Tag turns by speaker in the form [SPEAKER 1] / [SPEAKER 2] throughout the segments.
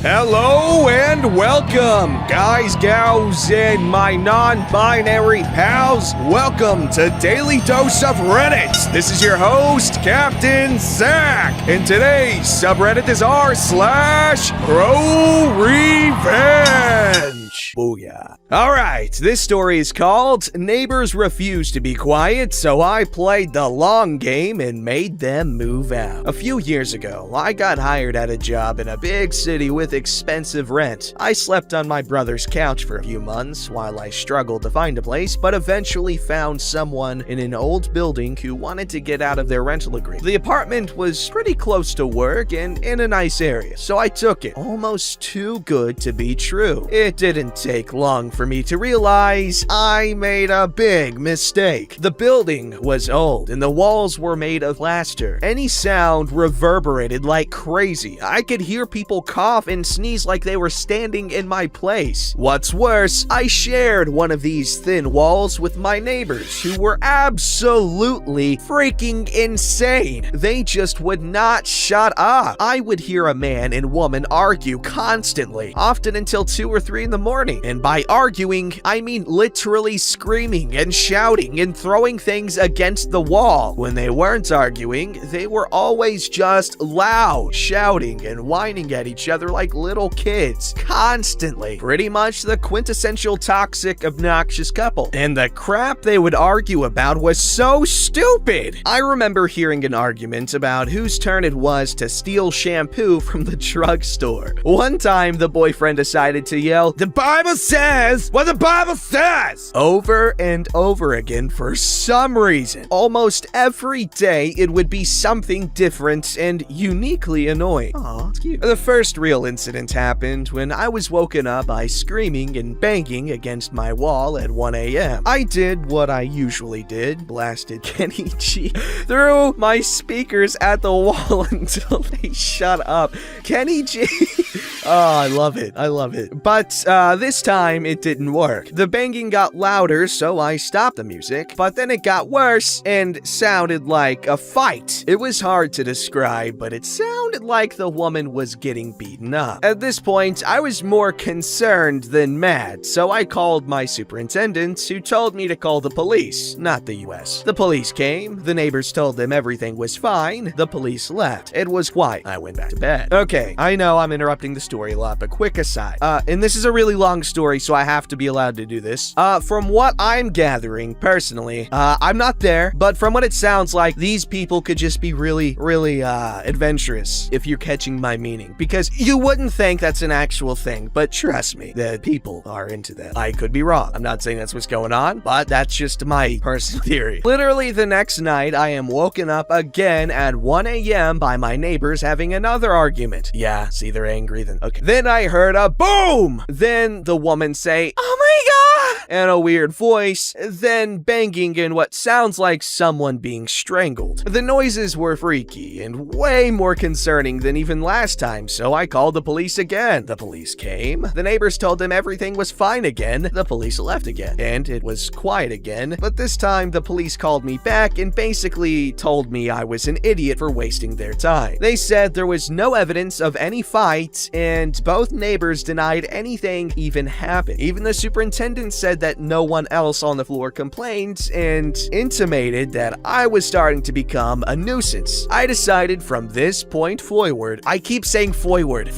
[SPEAKER 1] Hello and welcome, guys, gals, and my non-binary pals. Welcome to Daily Dose of Reddit. This is your host, Captain Zach, and today's subreddit is r/ProRevenge. Booyah. Alright, this story is called Neighbors Refuse to Be Quiet, so I played the long game and made them move out. A few years ago, I got hired at a job in a big city with expensive rent. I slept on my brother's couch for a few months while I struggled to find a place, but eventually found someone in an old building who wanted to get out of their rental agreement. The apartment was pretty close to work and in a nice area, so I took it. Almost too good to be true. It didn't take long for me to realize I made a big mistake. The building was old and the walls were made of plaster. Any sound reverberated like crazy. I could hear people cough and sneeze like they were standing in my place. What's worse, I shared one of these thin walls with my neighbors who were absolutely freaking insane. They just would not shut up. I would hear a man and woman argue constantly, often until 2 or 3 in the morning. And by arguing, I mean literally screaming and shouting and throwing things against the wall. When they weren't arguing, they were always just loud, shouting and whining at each other like little kids, constantly. Pretty much the quintessential toxic, obnoxious couple. And the crap they would argue about was so stupid. I remember hearing an argument about whose turn it was to steal shampoo from the drugstore. One time, the boyfriend decided to yell, "The Bible says what the Bible says!" over and over again for some reason. Almost every day, it would be something different and uniquely annoying. Aw, it's cute. The first real incident happened when I was woken up by screaming and banging against my wall at 1 a.m. I did what I usually did, blasted Kenny G through my speakers at the wall until they shut up. Kenny G. Oh, I love it. I love it. But this time it didn't work. The banging got louder, so I stopped the music, but then it got worse and sounded like a fight. It was hard to describe, but it sounded like the woman was getting beaten up. At this point, I was more concerned than mad, so I called my superintendent, who told me to call the police, not the US. The police came, the neighbors told them everything was fine, the police left. It was quiet. I went back to bed. Okay, I know I'm interrupting the story a lot, but quick aside. And this is a really long story, so I have to be allowed to do this. From what I'm gathering, personally, I'm not there, but from what it sounds like, these people could just be really, really, adventurous, if you're catching my meaning. Because you wouldn't think that's an actual thing, but trust me, that people are into that. I could be wrong. I'm not saying that's what's going on, but that's just my personal theory. Literally the next night, I am woken up again at 1 a.m. by my neighbors having another argument. Yeah, see, they're angry then. Okay. Then I heard a boom! Then the woman say, "Oh my God!" in a weird voice, then banging in what sounds like someone being strangled. The noises were freaky and way more concerning than even last time, so I called the police again. The police came, the neighbors told them everything was fine again, the police left again, and it was quiet again, but this time the police called me back and basically told me I was an idiot for wasting their time. They said there was no evidence of any fight, and both neighbors denied anything even happened. Even the superintendent said that no one else on the floor complained and intimated that I was starting to become a nuisance. I decided from this point forward, I keep saying forward,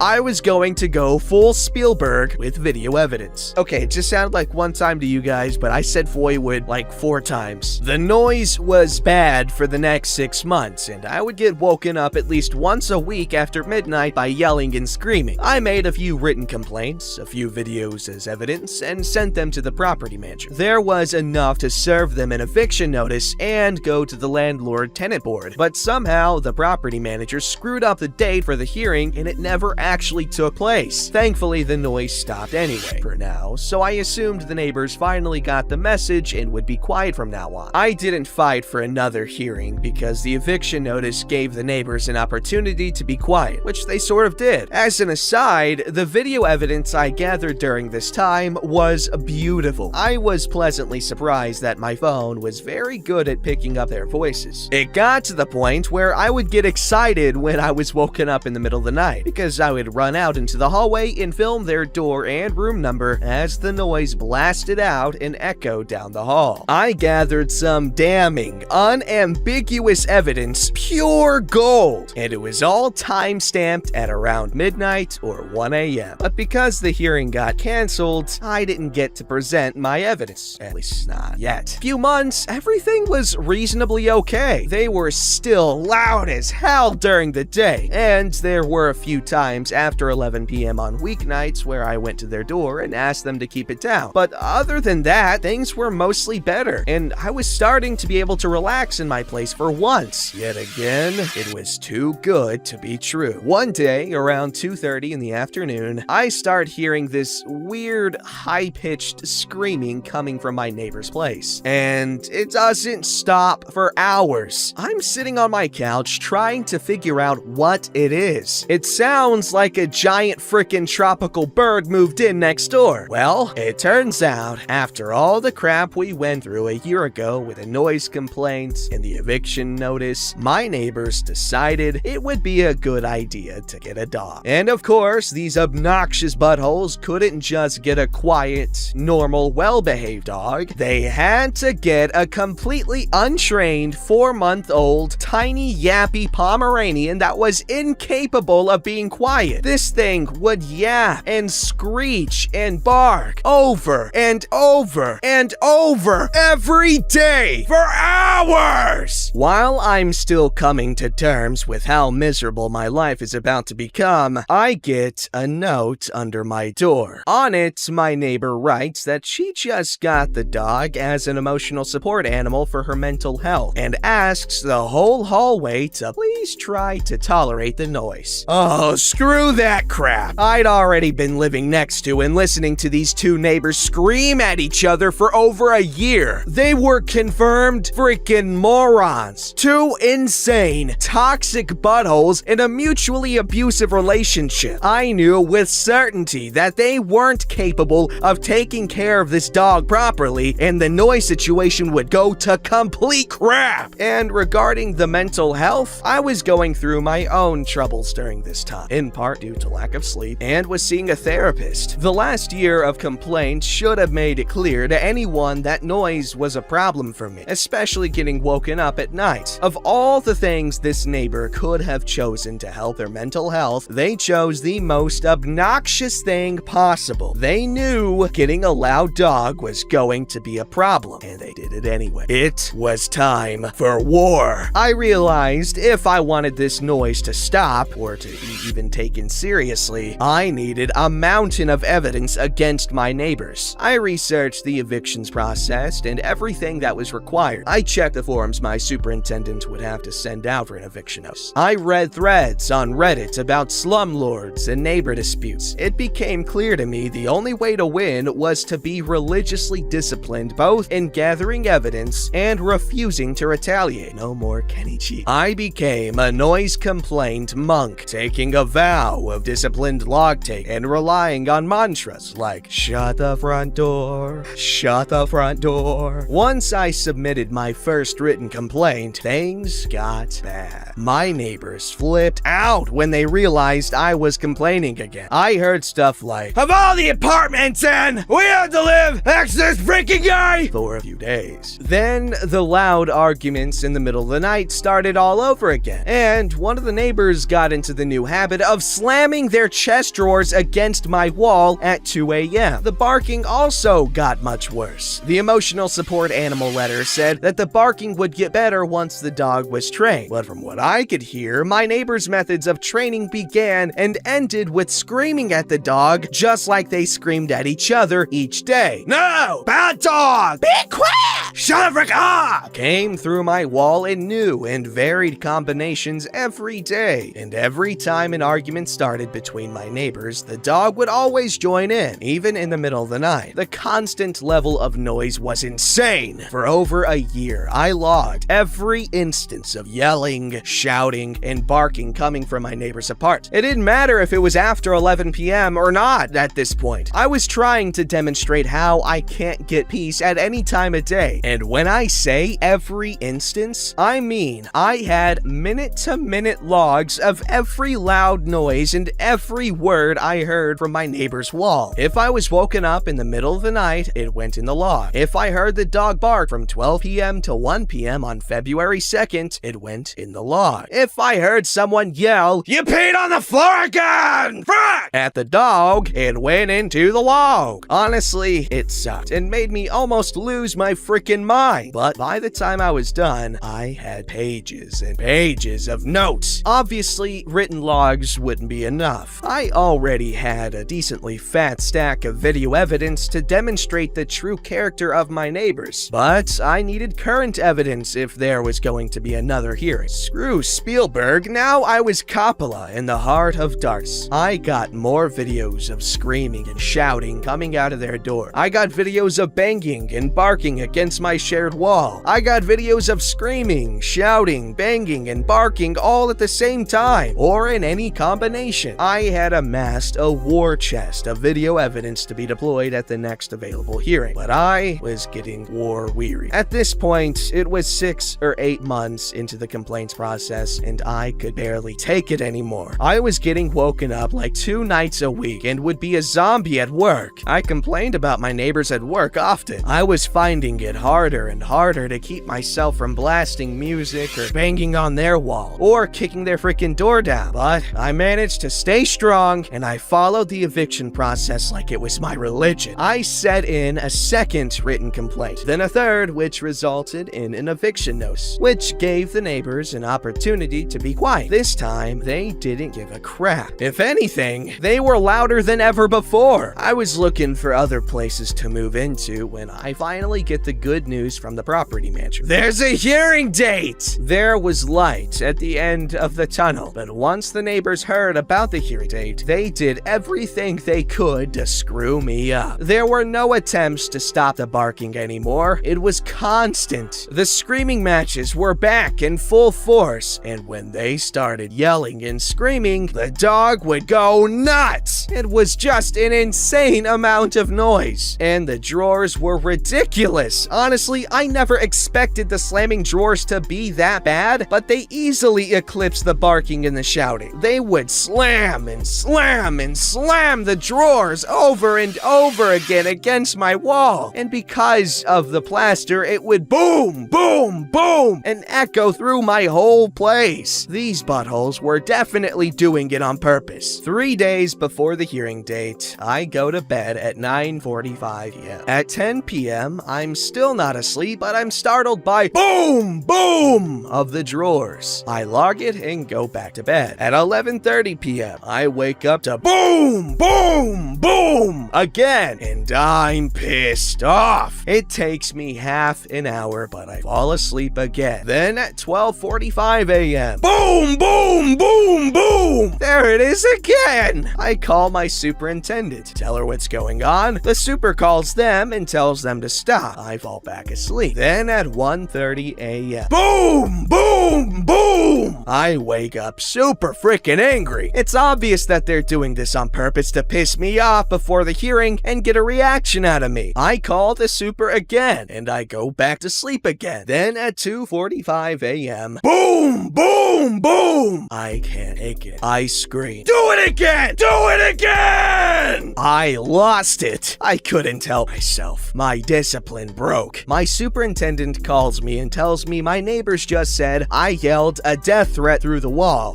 [SPEAKER 1] I was going to go full Spielberg with video evidence. Okay, it just sounded like one time to you guys, but I said forward like 4 times. The noise was bad for the next 6 months, and I would get woken up at least once a week after midnight by yelling and screaming. I made a few written complaints, a few videos as evidence, and sent them to the property manager. There was enough to serve them an eviction notice and go to the landlord-tenant board, but somehow the property manager screwed up the date for the hearing and it never actually took place. Thankfully, the noise stopped anyway, for now, so I assumed the neighbors finally got the message and would be quiet from now on. I didn't fight for another hearing because the eviction notice gave the neighbors an opportunity to be quiet, which they sort of did. As an aside, the video evidence I gathered during this time was beautiful. I was pleasantly surprised that my phone was very good at picking up their voices. It got to the point where I would get excited when I was woken up in the middle of the night, because I would run out into the hallway and film their door and room number as the noise blasted out and echoed down the hall. I gathered some damning, unambiguous evidence, pure gold, and it was all time-stamped at around midnight or 1 a.m. But because the hearing got canceled, I didn't get to present my evidence, at least not yet. Few months, everything was reasonably okay. They were still loud as hell during the day, and there were a few times after 11 p.m. on weeknights where I went to their door and asked them to keep it down. But other than that, things were mostly better, and I was starting to be able to relax in my place for once. Yet again, it was too good to be true. One day, around 2:30 in the afternoon, I start hearing this weird, high-pitched screaming coming from my neighbor's place, and it doesn't stop for hours. I'm sitting on my couch trying to figure out what it is. It sounds like a giant frickin' tropical bird moved in next door. Well, it turns out, after all the crap we went through a year ago with a noise complaint and the eviction notice, my neighbors decided it would be a good idea to get a dog. And of course, these obnoxious buttholes couldn't just get a quiet, normal, well-behaved dog. They had to get a completely untrained 4-month-old tiny yappy Pomeranian that was incapable of being quiet. This thing would yap and screech and bark over and over and over every day for hours. While I'm still coming to terms with how miserable my life is about to become, I get a note under my door. On it, my neighbor writes that she just got the dog as an emotional support animal for her mental health and asks the whole hallway to please try to tolerate the noise. Oh, screw that crap. I'd already been living next to and listening to these two neighbors scream at each other for over a year. They were confirmed freaking morons. Two insane, toxic buttholes in a mutually abusive relationship. I knew with certainty that they weren't capable of taking care of this dog properly, and the noise situation would go to complete crap. And regarding the mental health, I was going through my own troubles during this time, in part due to lack of sleep, and was seeing a therapist. The last year of complaints should have made it clear to anyone that noise was a problem for me, especially getting woken up at night. Of all the things this neighbor could have chosen to help their mental health, they chose the most obnoxious thing possible. They knew getting a loud dog was going to be a problem, and they did it anyway. It was time for war. I realized if I wanted this noise to stop, or to be even taken seriously, I needed a mountain of evidence against my neighbors. I researched the evictions process and everything that was required. I checked the forms my superintendent would have to send out for an eviction notice. I read threads on Reddit about slumlords and neighbor disputes. It became clear to me the only way to win was to be religiously disciplined, both in gathering evidence and refusing to retaliate. No more Kenny G. I became a noise complaint monk, taking a vow of disciplined log-take and relying on mantras like, shut the front door, shut the front door. Once I submitted my first written complaint, things got bad. My neighbors flipped out when they realized I was complaining again. I heard stuff like, of all the apartments in, we had to live next to this freaking guy for a few days. Then the loud arguments in the middle of the night started all over again, and one of the neighbors got into the new habit of slamming their chest drawers against my wall at 2 a.m. The barking also got much worse. The emotional support animal letter said that the barking would get better once the dog was trained, but from what I could hear, my neighbor's methods of training began and ended with screaming at the dog just like they screamed at each other each day. No! Bad dog! Be quiet! Shut the frick up! Came through my wall in new and varied combinations every day, and every time an argument started between my neighbors, the dog would always join in, even in the middle of the night. The constant level of noise was insane. For over a year, I logged every instance of yelling, shouting, and barking coming from my neighbor's apartment. It didn't matter if it was after 11 p.m. or not at this point. I was trying to demonstrate how I can't get peace at any time of day. And when I say every instance, I mean I had minute-to-minute logs of every loud noise and every word I heard from my neighbor's wall. If I was woken up in the middle of the night, it went in the log. If I heard the dog bark from 12 p.m. to 1 p.m. on February 2nd, it went in the log. If I heard someone yell, "You peed on the floor again! Fuck!" at the dog, it went into the log. Honestly, it sucked and made me almost lose my freaking mind. But by the time I was done, I had pages and pages of notes. Obviously, written logs wouldn't be enough. I already had a decently fat stack of video evidence to demonstrate the true character of my neighbors, but I needed current evidence if there was going to be another hearing. Screw Spielberg, now I was Coppola in the heart of Darts. I got more videos of screaming and shouting coming out of their door. I got videos of banging and barking against my shared wall. I got videos of screaming, shouting, banging, and barking all at the same time, or in any combination. I had amassed a war chest of video evidence to be deployed at the next available hearing, but I was getting war weary. At this point, it was 6 or 8 months into the complaints process, and I could barely take it anymore. I was getting woken up like 2 nights a week and would be a zombie at work. I complained about my neighbors at work often. I was finding it harder and harder to keep myself from blasting music or banging on their wall or kicking their freaking door down, but I managed to stay strong and I followed the eviction process like it was my religion. I set in a second written complaint, then a third, which resulted in an eviction notice, which gave the neighbors an opportunity to be quiet. This time, they didn't give a crap. If anything, they were louder than ever before. I was looking for other places to move into when I finally get the good news from the property manager. There's a hearing date! There was light at the end of the tunnel, but once the neighbors heard about the hearing date, they did everything they could to screw me up. There were no attempts to stop the barking anymore. It was constant. The screaming matches were back in full force, and when they started yelling and screaming, the dog would go nuts. It was just an insane amount of noise, and the drawers were ridiculous. Honestly, I never expected the slamming drawers to be that bad, but they easily eclipsed the barking and the shouting. They would slam and slam and slam the drawers over and over again against my wall, and because of the plaster, it would boom, boom, boom, and echo through my whole place. These buttholes were definitely doing it on purpose. 3 days before the hearing date, I go to bed at 9:45 p.m. At 10 p.m., I'm still not asleep, but I'm startled by boom, boom of the drawers. I log it and go back to bed. At 11:30 p.m., I wake up to boom, boom, boom again, and I'm pissed off. It takes me half an hour, but I fall asleep again. Then at 12:45 a.m., boom, boom, boom, boom. There it is again. I call my superintendent, tell her what's going on. The super calls them and tells them to stop. I fall back asleep. Then at 1:30 a.m., boom, boom, boom. I wake up super freaking angry. It's obvious that they're doing this on purpose to piss me off before the hearing and get a reaction out of me. I call the super again and I go back to sleep again. Then at 2:45 a.m., boom, boom, boom. I can't take it. I scream, "Do it again! Do it again!" I lost it. I couldn't help myself. My discipline broke. My superintendent calls me and tells me my neighbors just said I yelled a death threat through the wall.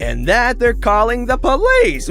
[SPEAKER 1] And that they're calling the police.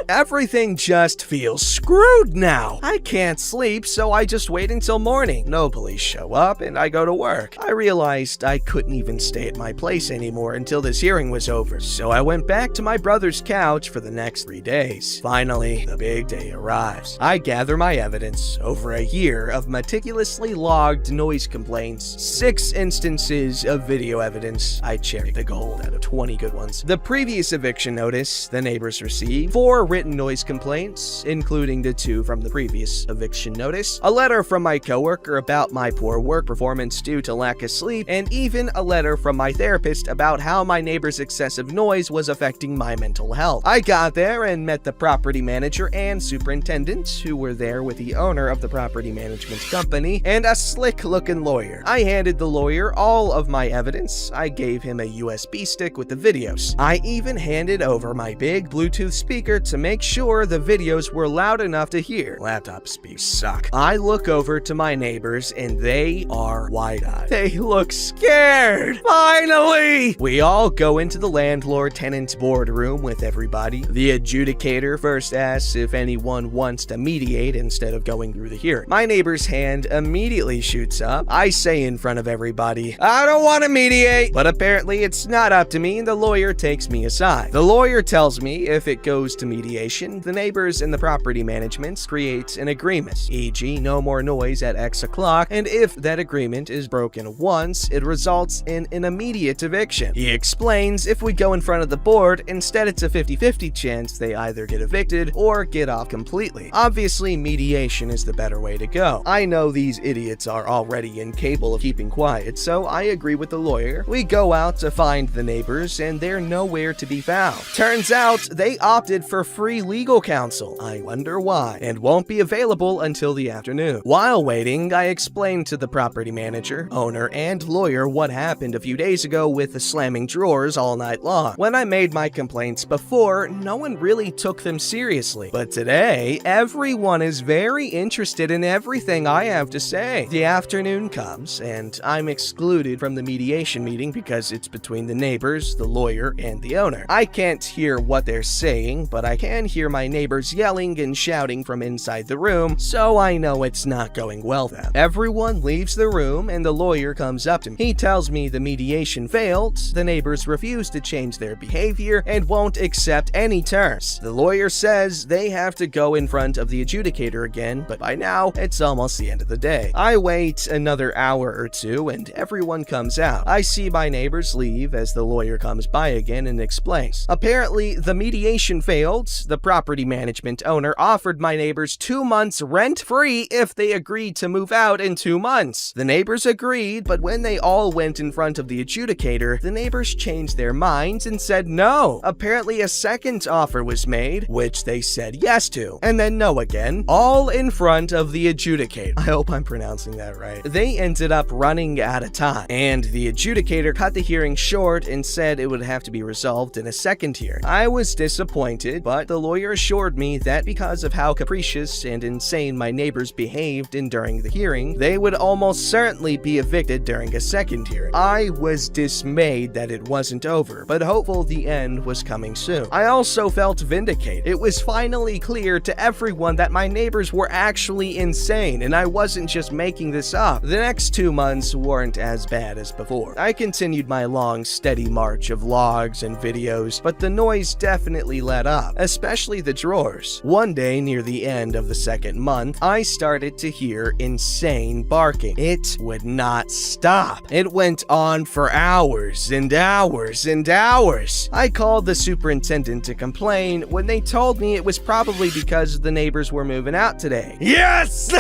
[SPEAKER 1] Everything just feels screwed now. I can't sleep, so I just wait until morning. No police show up, and I go to work. I realized I couldn't even stay at my place anymore until this hearing was over, so I went back to my brother's couch for the next 3 days. Finally, the big day arrives. I gather my evidence over a year of meticulously logged noise complaints, 6 instances of video evidence. I cherry the gold out of 20 good ones. The previous eviction notice the neighbors received, 4 4 written noise complaints, including the 2 from the previous eviction notice, a letter from my coworker about my poor work performance due to lack of sleep, and even a letter from my therapist about how my neighbor's excessive noise was affecting my mental health. I got there and met the property manager and superintendent, who were there with the owner of the property management company and a slick-looking lawyer. I handed the lawyer all of my evidence. I gave him a USB stick with the videos. I even handed over my big Bluetooth speaker to make sure the videos were loud enough to hear. Laptop speakers suck. I look over to my neighbors and they are wide-eyed. They look scared. Finally! We all go into the landlord-tenant boardroom with everybody. The adjudicator first asks if anyone wants to mediate instead of going through the hearing. My neighbor's hand immediately shoots up. I say in front of everybody, I don't want to mediate, but apparently it's not up to me and the lawyer takes me aside. The lawyer tells me if it goes to mediation, the neighbors and the property management create an agreement, e.g. no more noise at X o'clock, and if that agreement is broken once, it results in an immediate eviction. He explains if we go in front of the board, instead it's a 50-50 chance they either get evicted or get off completely. Obviously, mediation is the better way to go. I know these idiots are already incapable of keeping quiet, so I agree with the lawyer. We go out to find the neighbors, and they're nowhere to be found. Turns out they opted for free legal counsel. I wonder why, and won't be available until the afternoon. While waiting, I explained to the property manager, owner, and lawyer what happened a few days ago with the slamming drawers all night long. When I made my complaints before, no one really took them seriously. But today, everyone is very interested in everything I have to say. The afternoon comes, and I'm excluded from the mediation meeting because it's between the neighbors, the lawyer, and the owner. I can't hear what they're saying, but I can hear my neighbors yelling and shouting from inside the room, so I know it's not going well then. Everyone leaves the room, and the lawyer comes up to me. He tells me the mediation failed, the neighbors refuse to change their behavior, and won't accept any terms. The lawyer says they have to go in front of the adjudicator again, but by now, it's almost the end of the day. I wait another hour or two, and everyone comes out. I see my neighbors leave as the lawyer comes by again and explains. Apparently, the mediation failed. The property management owner offered my neighbors 2 months rent-free if they agreed to move out in 2 months. The neighbors agreed, but when they all went in front of the adjudicator, the neighbors changed their minds and said no. Apparently, a second offer was made, which they said yes to, and then no again, all in front of the adjudicator. I hope I'm pronouncing that right. They ended up running out of time, and the adjudicator cut the hearing short and said it would have to be resolved in a second hearing. I was disappointed, but the lawyer assured me that because of how capricious and insane my neighbors behaved during the hearing, they would almost certainly be evicted during a second hearing. I was dismayed that it wasn't over, but hopeful the end was coming soon. I also felt vindicated. It was finally clear to everyone that my neighbors were actually insane, and I wasn't just making this up. The next 2 months weren't as bad as before. I continued my long, steady march of logs and videos, but the noise definitely let up, especially the drawers. One day near the end of the second month, I started to hear insane barking. It would not stop. It went on for hours and hours and hours. I called the superintendent to complain when they told me it was probably because the neighbors were moving out today. Yes!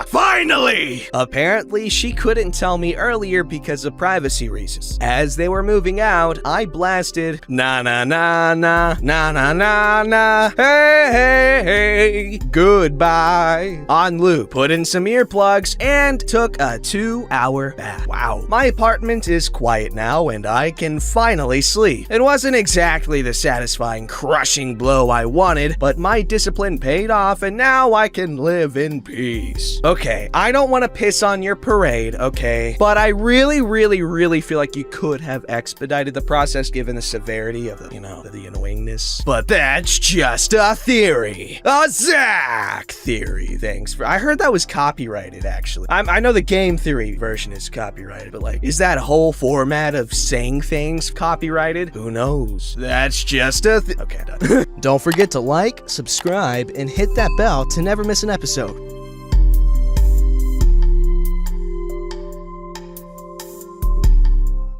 [SPEAKER 1] Finally! Apparently, she couldn't tell me earlier because of privacy reasons. As they were moving out, I blasted na na na na na na na na hey hey hey goodbye on loop, put in some earplugs, and took a 2-hour bath. Wow. My apartment is quiet now, and I can finally sleep. It wasn't exactly the satisfying, crushing blow I wanted, but my discipline paid off, and now I can live in peace. Okay, I don't want to piss on your parade, okay? But I really feel like you could have expedited the process given the severity of the annoyingness. But that's just a theory. A Zach theory. Thanks for. I heard that was copyrighted, actually. I know the game theory version is copyrighted, but like, is that whole format of saying things copyrighted? Who knows? That's just a okay, done. Don't forget to like, subscribe, and hit that bell to never miss an episode.